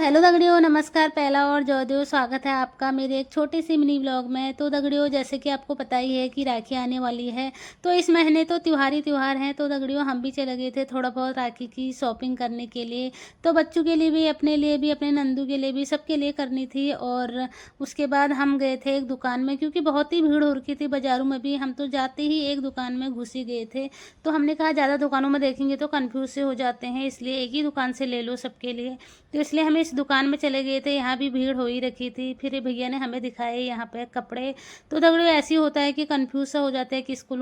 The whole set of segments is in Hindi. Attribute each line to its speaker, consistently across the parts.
Speaker 1: हेलो दगड़ियों, नमस्कार। पहला और जोरदार स्वागत है आपका मेरे एक छोटी सी मिनी व्लॉग में। तो दगड़ियों, जैसे कि आपको पता ही है कि राखी आने वाली है, तो इस महीने तो त्योहारी त्यौहार हैं। तो दगड़ियों, हम भी चले गए थे थोड़ा बहुत राखी की शॉपिंग करने के लिए। तो बच्चों के लिए भी, अपने लिए भी, अपने नंदू के लिए भी, सबके लिए करनी थी। और उसके बाद हम गए थे एक दुकान में, क्योंकि बहुत ही भीड़ हो रखी थी बाज़ारों में भी। हम तो जाते ही एक दुकान में घुस ही गए थे। तो हमने कहा ज़्यादा दुकानों में देखेंगे तो कन्फ्यूज़ से हो जाते हैं, इसलिए एक ही दुकान से ले लो सबके लिए। तो इसलिए हम इस दुकान में चले गए थे। यहाँ भी भीड़ हो ही रखी थी। फिर ये भैया ने हमें दिखाए यहाँ पे कपड़े। तो दगड़ियों, ऐसे ही होता है कि कंफ्यूज सा हो जाता है किसको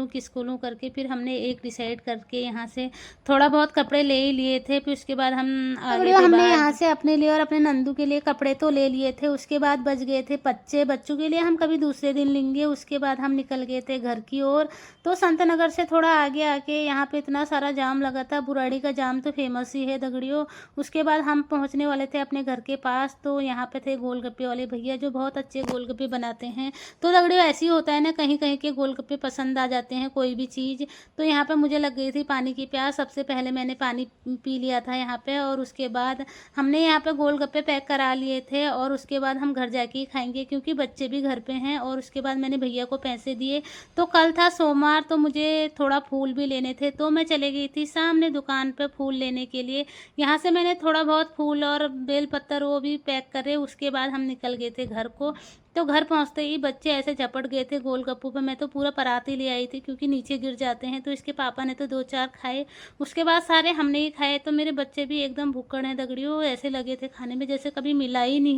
Speaker 1: लूँ करके। फिर हमने एक डिसाइड करके यहाँ से थोड़ा बहुत कपड़े ले ही लिए थे। फिर उसके बाद हम आ गए थे हमने यहाँ से अपने लिए और अपने नंदू के लिए कपड़े तो ले लिए थे। उसके बाद बच गए थे बच्चों के लिए हम कभी दूसरे दिन लेंगे। उसके बाद हम निकल गए थे घर की ओर। तो संत नगर से थोड़ा आगे आके यहाँ पे इतना सारा जाम लगा था। बुराड़ी का जाम तो फेमस ही है दगड़ियों। उसके बाद हम पहुँचने वाले थे अपने घर के पास। तो यहाँ पे थे गोलगप्पे वाले भैया, जो बहुत अच्छे गोलगप्पे बनाते हैं। तो दगड़ियों, ऐसे ही होता है ना, कहीं कहीं के गोलगप्पे पसंद आ जाते हैं, कोई भी चीज़। तो यहाँ पे मुझे लग गई थी पानी की प्यास। सबसे पहले मैंने पानी पी लिया था यहाँ पे, और उसके बाद हमने यहाँ पे गोलगप्पे पैक करा लिए थे। और उसके बाद हम घर जाके ही खाएंगे, क्योंकि बच्चे भी घर पे हैं। और उसके बाद मैंने भैया को पैसे दिए। तो कल था सोमवार, तो मुझे थोड़ा फूल भी लेने थे। तो मैं चले गई थी सामने दुकान पे फूल लेने के लिए। यहाँ से मैंने थोड़ा बहुत फूल और बेल पत्तर वो भी पैक करे। उसके बाद हम निकल गए थे घर को। तो घर पहुँचते ही बच्चे ऐसे झपट गए थे गोलगप्पों पे। मैं तो पूरा परात ही ले आई थी, क्योंकि नीचे गिर जाते हैं। तो इसके पापा ने तो 2-4 खाए। उसके बाद सारे हमने ही खाए। तो मेरे बच्चे भी एकदम भुक्कड़ हैं दगड़ियों, ऐसे लगे थे खाने में जैसे कभी मिला ही नहीं हो।